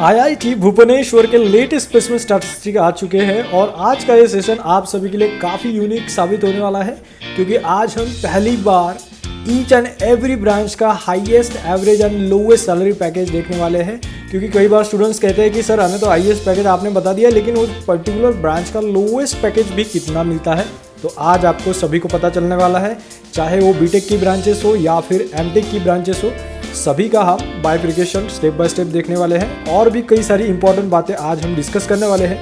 IIT Bhubaneswar के latest placement statistics आ चुके हैं और आज का ये सेशन आप सभी के लिए काफ़ी यूनिक साबित होने वाला है क्योंकि आज हम पहली बार ईच एंड एवरी ब्रांच का highest average and lowest salary package देखने वाले हैं। क्योंकि कई बार स्टूडेंट्स कहते हैं कि सर हमें तो हाईएस्ट पैकेज आपने बता दिया लेकिन उस पर्टिकुलर ब्रांच का लोवेस्ट पैकेज भी कितना मिलता है, तो आज आपको सभी को पता चलने वाला है। चाहे वो बीटेक की ब्रांचेस हो या फिर एमटेक की ब्रांचेस हो, सभी का हम बाइफिकेशन स्टेप बाय स्टेप देखने वाले हैं और भी कई सारी इंपॉर्टेंट बातें आज हम डिस्कस करने वाले हैं।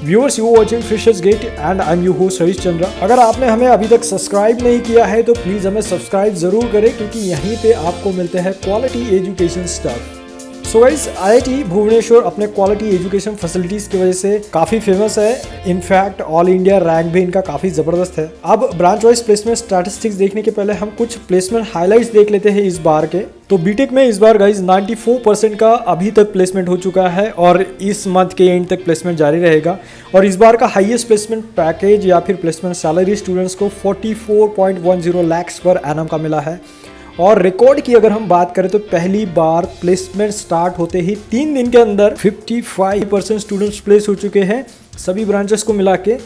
Viewers, you watching Freshers Gate and I am your host Harish Chandra. अगर आपने हमें अभी तक सब्सक्राइब नहीं किया है तो प्लीज़ हमें सब्सक्राइब जरूर करें क्योंकि यहीं पे आपको मिलते हैं quality education stuff. So guys, IIT Bhubaneswar अपने क्वालिटी एजुकेशन फैसिलिटीज़ की वजह से काफ़ी फेमस है। इनफैक्ट ऑल इंडिया रैंक भी इनका काफ़ी ज़बरदस्त है। अब ब्रांच वाइज प्लेसमेंट स्टैटिस्टिक्स देखने के पहले हम कुछ प्लेसमेंट हाइलाइट्स देख लेते हैं इस बार के। तो बीटेक में इस बार गाइज 94% का अभी तक प्लेसमेंट हो चुका है और इस मंथ के एंड तक प्लेसमेंट जारी रहेगा। और इस बार का हाईएस्ट प्लेसमेंट पैकेज या फिर प्लेसमेंट सैलरी स्टूडेंट्स को 44.10 लाख पर एनम का मिला है। और रिकॉर्ड की अगर हम बात करें तो पहली बार प्लेसमेंट स्टार्ट होते ही 3 दिन के अंदर 55% स्टूडेंट्स प्लेस हो चुके हैं सभी ब्रांचेस को मिला के।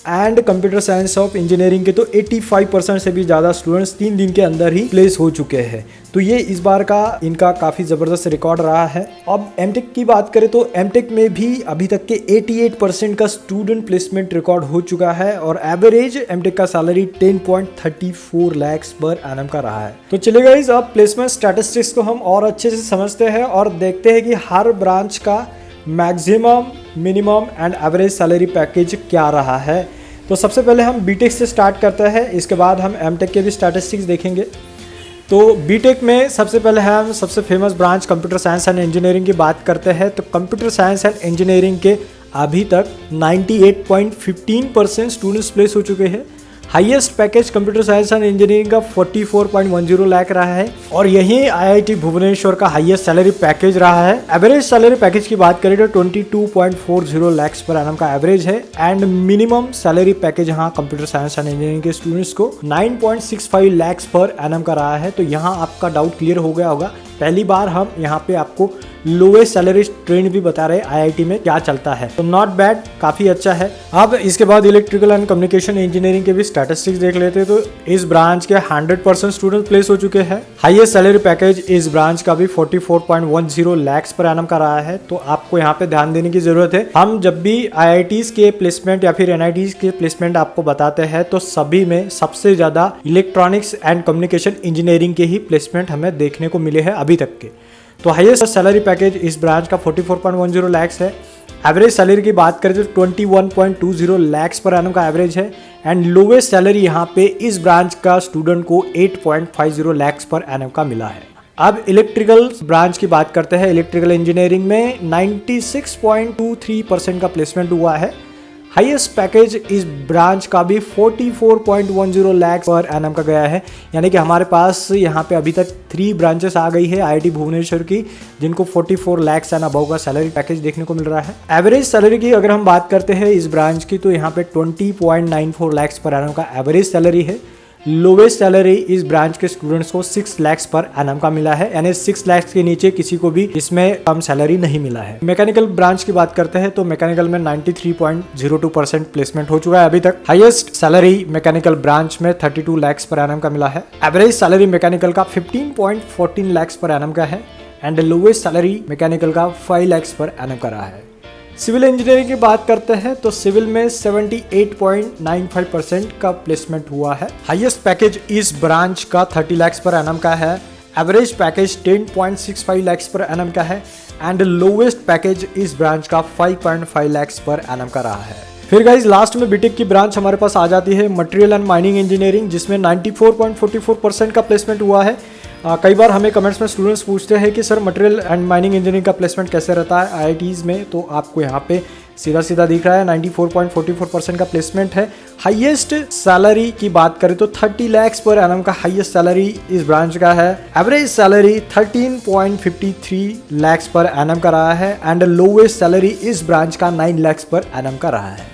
And computer science of engineering के तो 85% से भी ज़्यादा स्टूडेंट्स 3 दिन के अंदर ही प्लेस हो चुके हैं। तो ये इस बार का इनका काफ़ी ज़बरदस्त रिकॉर्ड रहा है। अब एमटेक की बात करें तो एमटेक में भी अभी तक के 88% का स्टूडेंट प्लेसमेंट रिकॉर्ड हो चुका है और एवरेज एमटेक का सैलरी 10.34 लाख पर एनम का रहा है। तो चलिए गाइस, अब प्लेसमेंट स्टैटिस्टिक्स को हम और अच्छे से समझते हैं और देखते हैं कि हर ब्रांच का maximum, minimum and average salary package क्या रहा है। तो सबसे पहले हम बीटेक से स्टार्ट करते हैं, इसके बाद हम एमटेक के भी स्टैटिस्टिक्स देखेंगे। तो बीटेक में सबसे पहले हम सबसे famous branch computer science and engineering की बात करते हैं। तो कंप्यूटर साइंस एंड इंजीनियरिंग के अभी तक 98.15% स्टूडेंट्स प्लेस हो चुके हैं। Highest package computer science and engineering का 44.10 लाख रहा है और यही आईआईटी भुवनेश्वर का हाईएस्ट सैलरी पैकेज रहा है। एवरेज सैलरी पैकेज की बात करें तो 22.40 लाख पर एनम का एवरेज है एंड मिनिमम सैलरी पैकेज यहाँ कंप्यूटर साइंस एंड इंजीनियरिंग के स्टूडेंट्स को 9.65 लाख पर एनम का रहा है। तो यहाँ आपका डाउट क्लियर हो गया होगा। पहली बार हम यहाँ पे आपको लोवेस्ट सैलरी ट्रेंड भी बता रहे हैं आईआईटी में क्या चलता है, तो नॉट बैड, काफी अच्छा है। अब इसके बाद इलेक्ट्रिकल एंड कम्युनिकेशन इंजीनियरिंग के भी स्टैटिस्टिक्स देख लेते हैं। तो इस ब्रांच के 100% स्टूडेंट प्लेस हो चुके हैं। हाईएस्ट सैलरी पैकेज इस ब्रांच का भी 44.10 लाख पर एनम का रहा है। तो आपको यहाँ पे ध्यान देने की जरूरत है। हम जब भी आईआईटीज के प्लेसमेंट या फिर एनआईटीज के प्लेसमेंट आपको बताते हैं तो सभी में सबसे ज्यादा इलेक्ट्रॉनिक्स एंड कम्युनिकेशन इंजीनियरिंग के ही प्लेसमेंट हमें देखने को मिले हैं अभी तक के। तो हाईएस्ट सैलरी पैकेज इस ब्रांच का 44.10 लाख है। एवरेज सैलरी की बात करें तो 21.20 लाख पर एनम का एवरेज है एंड लोवेस्ट सैलरी यहाँ पे इस ब्रांच का स्टूडेंट को 8.50 लाख पर एनम का मिला है। अब इलेक्ट्रिकल ब्रांच की बात करते हैं। इलेक्ट्रिकल इंजीनियरिंग में 96.23% का प्लेसमेंट हुआ है। हाईएस्ट पैकेज इस ब्रांच का भी 44.10 लाख पर एनम का गया है। यानी कि हमारे पास यहाँ पे अभी तक 3 ब्रांचेस आ गई है आईआईटी भुवनेश्वर की जिनको 44 लाख एंड अबव का सैलरी पैकेज देखने को मिल रहा है। एवरेज सैलरी की अगर हम बात करते हैं इस ब्रांच की तो यहाँ पे 20.94 लाख पर एनम का एवरेज सैलरी है। लोवेस्ट सैलरी इस ब्रांच के स्टूडेंट्स को 6 लाख पर एनम का मिला है, यानी 6 लाख के नीचे किसी को भी इसमें कम सैलरी नहीं मिला है। मैकेनिकल ब्रांच की बात करते हैं तो मैकेनिकल में 93.02% प्लेसमेंट हो चुका है अभी तक। हाईएस्ट सैलरी मैकेनिकल ब्रांच में 32 लाख पर एनम का मिला है। एवरेज सैलरी मैकेनिकल का 15.14 लाख पर एनम का है एंड लोवेस्ट सैलरी मैकेनिकल का 5 लाख पर एनम का रहा है। सिविल इंजीनियरिंग की बात करते हैं तो सिविल में 78.95% का प्लेसमेंट हुआ है। हाईएस्ट पैकेज इस ब्रांच का 30 लाख पर एनम का है। Average package 10.65 lakh per annum का है एंड लोवेस्ट पैकेज इस ब्रांच का 5.5 लाख पर एनम का रहा है। फिर गाइज लास्ट में बीटेक की ब्रांच हमारे पास आ जाती है मटेरियल एंड माइनिंग इंजीनियरिंग जिसमें 94.44% का प्लेसमेंट हुआ है। कई बार हमें कमेंट्स में स्टूडेंट्स पूछते हैं कि sir material and mining engineering का प्लेसमेंट कैसे रहता है आईआईटीज में, तो आपको यहाँ पे सीधा सीधा दिख रहा है 94.44% का प्लेसमेंट है। हाईएस्ट सैलरी की बात करें तो 30 लाख पर एनम का हाईएस्ट सैलरी इस ब्रांच का है। Average salary 13.53 lakh per annum का रहा है एंड लोवेस्ट सैलरी इस ब्रांच का 9 लाख पर एनम का रहा है।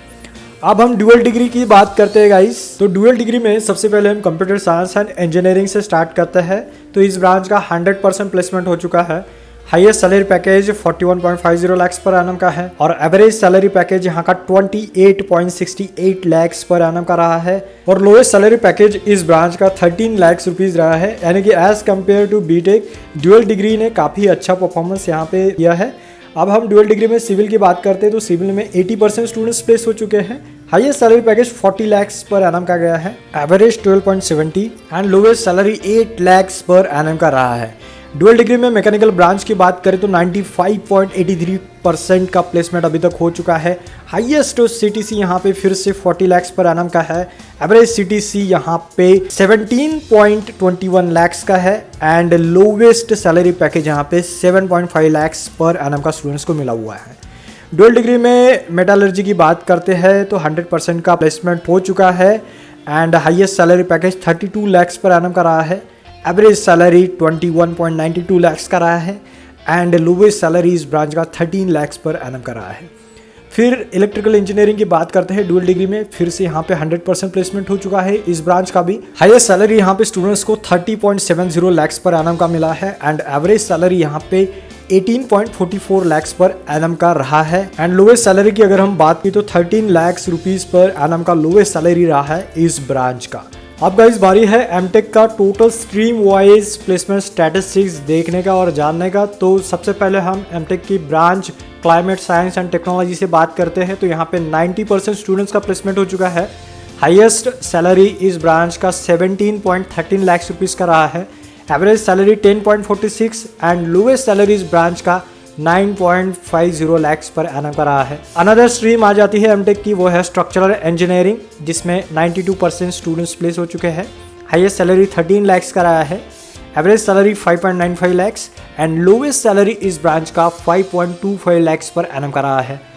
अब हम ड्यूअल डिग्री की बात करते हैं गाइस। तो ड्यूअल डिग्री में सबसे पहले हम कंप्यूटर साइंस एंड इंजीनियरिंग से स्टार्ट करते हैं। तो इस ब्रांच का 100% प्लेसमेंट हो चुका है। Highest salary package 41.50 lakh per annum का है और एवरेज सैलरी पैकेज यहाँ का 28.68 लाख पर एनम का रहा है और लोएस्ट सैलरी पैकेज इस ब्रांच का 13 लाख रुपीज रहा है, यानी कि as compare to BTech dual degree ने काफ़ी अच्छा परफॉर्मेंस यहाँ पे किया है। अब हम ड्यूअल डिग्री में सिविल की बात करते हैं तो सिविल में 80% स्टूडेंट्स प्लेस हो चुके हैं। Highest salary package 40 lakh per annum का गया है, average 12.70 and lowest salary 8 lakh per annum का रहा है। ड्यूअल डिग्री में मैकेनिकल ब्रांच की बात करें तो 95.83% का प्लेसमेंट अभी तक हो चुका है। हाईएस्ट सीटीसी यहाँ पे फिर से 40 लाख पर एनम का है, एवरेज सीटीसी यहाँ पे 17.21 लाख का है एंड लोवेस्ट सैलरी पैकेज यहाँ पे 7.5 लाख पर एनम का स्टूडेंट्स को मिला हुआ है। ड्यूअल डिग्री में मेटालर्जी की बात करते हैं तो 100% का प्लेसमेंट हो चुका है and highest salary package 32 lakh per annum का रहा है, एवरेज सैलरी 21.92 लाख का रहा है एंड लोवेस्ट सैलरी इस ब्रांच का 13 लाख पर एनम का रहा है। फिर इलेक्ट्रिकल इंजीनियरिंग की बात करते हैं ड्यूअल डिग्री में, फिर से यहाँ पे 100% प्लेसमेंट हो चुका है इस ब्रांच का भी। हाईएस्ट सैलरी यहाँ पे स्टूडेंट्स को 30.70 लाख पर एनम का मिला है एंड एवरेज सैलरी यहाँ पे 18.44 लाख पर एनम का रहा है एंड लोवेस्ट सैलरी की अगर हम बात की तो 13 लाख रुपीज पर एनम का लोवेस्ट सैलरी रहा है इस ब्रांच का। अब गाइस बारी है एमटेक का total stream wise placement statistics देखने का और जानने का। तो सबसे पहले हम एमटेक की branch climate science and technology से बात करते हैं तो यहाँ पे 90% स्टूडेंट्स का प्लेसमेंट हो चुका है। हाईएस्ट सैलरी इस ब्रांच का 17.13 लाख रुपीज़ का रहा है, average salary 10.46 and lowest salary इस ब्रांच का 9.50 लाख पर एनम का रहा है। अनदर स्ट्रीम आ जाती है एमटेक की, वो है स्ट्रक्चरल इंजीनियरिंग जिसमें 92% स्टूडेंट्स प्लेस हो चुके हैं। हाईएस्ट सैलरी 13 लाख का रहा है, average salary 5.95 lakh and lowest salary इस ब्रांच का 5.25 लाख पर एनम का रहा है।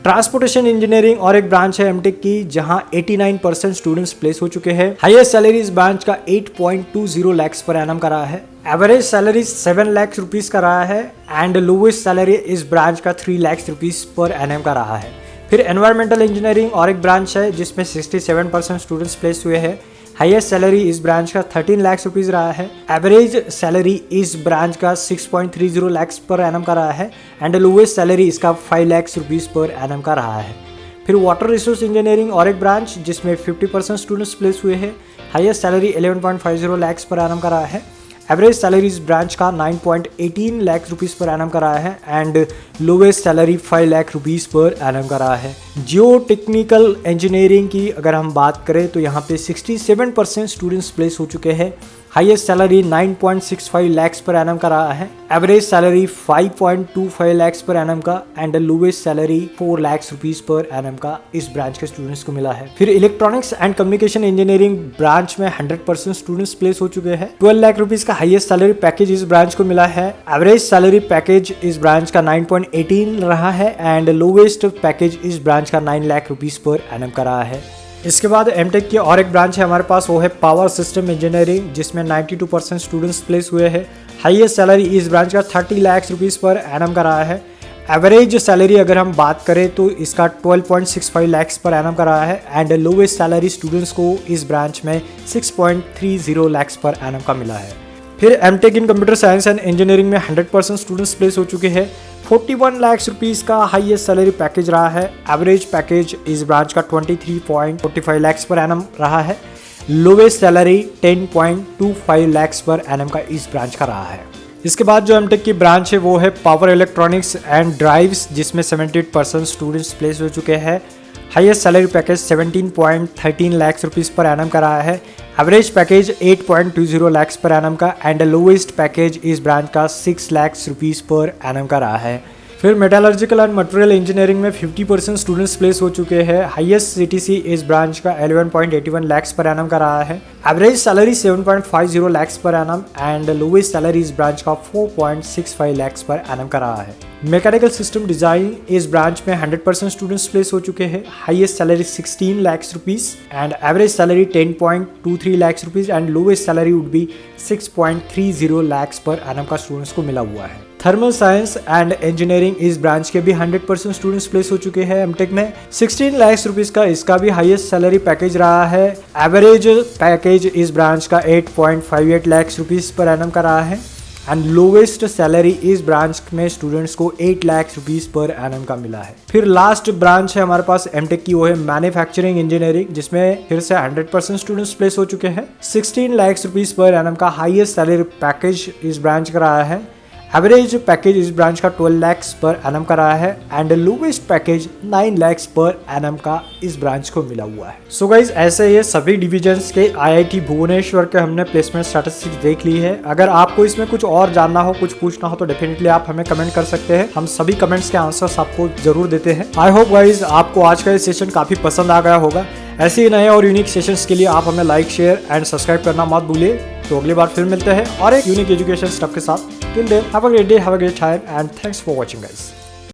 ट्रांसपोर्टेशन इंजीनियरिंग और एक ब्रांच है एमटेक की जहां 89% स्टूडेंट्स प्लेस हो चुके हैं। हाईएस्ट सैलरी इस ब्रांच का 8.20 लाख पर एनम का रहा है, एवरेज सैलरी 7 लाख रुपीस का रहा है एंड लोवेस्ट सैलरी इस ब्रांच का 3 लाख रुपीस पर एनम का रहा है। फिर एनवायरमेंटल इंजीनियरिंग और एक ब्रांच है जिसमें 67% स्टूडेंट्स प्लेस हुए हैं। हाईएस्ट सैलरी इस ब्रांच का 13 लाख रुपीज़ रहा है, एवरेज सैलरी इस ब्रांच का 6.30 लाख पर एनम का रहा है एंड लोवेस्ट सैलरी इसका 5 लाख रुपीज़ पर एनम का रहा है। फिर वाटर रिसोर्स इंजीनियरिंग और एक ब्रांच जिसमें 50% स्टूडेंट्स प्लेस हुए हैं। Highest salary 11.50 lakh per annum का रहा है, एवरेज सैलरी इस ब्रांच का 9.18 लाख रुपीज़ पर एनम का रहा है and lowest salary 5 lakh rupees per annum का रहा है। जियो टेक्निकल इंजीनियरिंग की अगर हम बात करें तो यहाँ पे 67% स्टूडेंट्स प्लेस हो चुके हैं। Highest salary 9.65 lakh per annum का रहा है, average salary 5.25 lakh per annum का and lowest salary 4 lakh rupees per annum का इस ब्रांच के स्टूडेंट्स को मिला है। फिर electronics and communication engineering branch में 100% स्टूडेंट्स प्लेस हो चुके हैं। 12 लाख रुपीज़ का हाईएस्ट सैलरी पैकेज इस ब्रांच को मिला है, एवरेज सैलरी पैकेज इस ब्रांच का 9.18 रहा है एंड लोवेस्ट पैकेज इस ब्रांच का 9 लाख रुपीज़ पर एनम का रहा है। इसके बाद एमटेक की और एक ब्रांच है हमारे पास, वो है पावर सिस्टम इंजीनियरिंग जिसमें 92% स्टूडेंट्स प्लेस हुए हैं। हाईएस्ट सैलरी इस ब्रांच का 30 लाख रुपीज़ पर एनम का रहा है, एवरेज सैलरी अगर हम बात करें तो इसका 12.65 लाख पर एनम का रहा है एंड लोवेस्ट सैलरी स्टूडेंट्स को इस ब्रांच में 6.30 लाख पर एनम का मिला है। फिर MTech in computer science and engineering में 100% स्टूडेंट्स प्लेस हो चुके हैं। 41 लाख रुपीज़ का हाईएस्ट सैलरी पैकेज रहा है, एवरेज पैकेज इस ब्रांच का 23.45 लाख पर एनम रहा है, lowest salary 10.25 lakh per annum का इस ब्रांच का रहा है। इसके बाद जो एमटेक की ब्रांच है वो है पावर इलेक्ट्रॉनिक्स एंड ड्राइव्स जिसमें 78% स्टूडेंट्स प्लेस हो चुके हैं। Highest salary package 17.13 lakh rupees per annum का रहा है, average package 8.20 lakh per annum का एंड लोवेस्ट पैकेज इस ब्रांच का 6 लाख रुपीज़ पर एनम का रहा है। फिर मेटालर्जिकल एंड मटेरियल इंजीनियरिंग में 50% स्टूडेंट्स प्लेस हो चुके हैं। हाईएस्ट सीटीसी इस ब्रांच का 11.81 लाख पर एनम का रहा है, average salary 7.50 lakh per annum and lowest salary इस ब्रांच का 4.65 लाख पर एनम का रहा है। मैकेनिकल सिस्टम डिजाइन इस ब्रांच में 100% स्टूडेंट्स प्लेस हो चुके हैं। Highest salary 16 lakh rupees and average salary 10.23 lakh rupees and lowest salary would be 6.30 lakh per annum का स्टूडेंट्स को मिला हुआ है। थर्मल साइंस एंड इंजीनियरिंग इस ब्रांच के भी 100% स्टूडेंट्स प्लेस हो चुके हैं एमटेक में। 16 लाख रुपीज़ का इसका भी हाईएस्ट सैलरी पैकेज रहा है, एवरेज पैकेज इस ब्रांच का 8.58 लाख रुपीज़ पर एनम का रहा है एंड लोवेस्ट सैलरी इस ब्रांच में स्टूडेंट्स को 8 लाख रुपीज पर एनम का मिला है। फिर लास्ट ब्रांच है हमारे पास एमटेक की, वो है मैन्युफैक्चरिंग इंजीनियरिंग, जिसमें फिर से 100% स्टूडेंट्स प्लेस हो चुके हैं। 16 लाख रुपीज पर एनम का हाईएस्ट सैलरी पैकेज इस ब्रांच का रहा है। एवरेज पैकेज इस ब्रांच का 12 लाख पर एनम का रहा है and lowest package 9 lakh per annum का इस ब्रांच को मिला हुआ है। सो गाइज ऐसे ये सभी डिविजन्स के आईआईटी भुवनेश्वर के हमने प्लेसमेंट स्टैटिस्टिक्स देख ली है। अगर आपको इसमें कुछ और जानना हो, कुछ पूछना हो तो डेफिनेटली आप हमें कमेंट कर सकते हैं। हम सभी कमेंट्स के आंसर्स आपको जरूर देते हैं। आई होप गाइज आपको आज का ये सेशन काफी पसंद आ गया होगा। ऐसे ही नए और यूनिक सेशंस के लिए आप हमें लाइक, शेयर एंड सब्सक्राइब करना मत भूलिए। तो अगली बार फिर मिलते हैं और एक यूनिक एजुकेशन स्टफ के साथ। Till then, have a great day, have a great time, and thanks for watching, guys.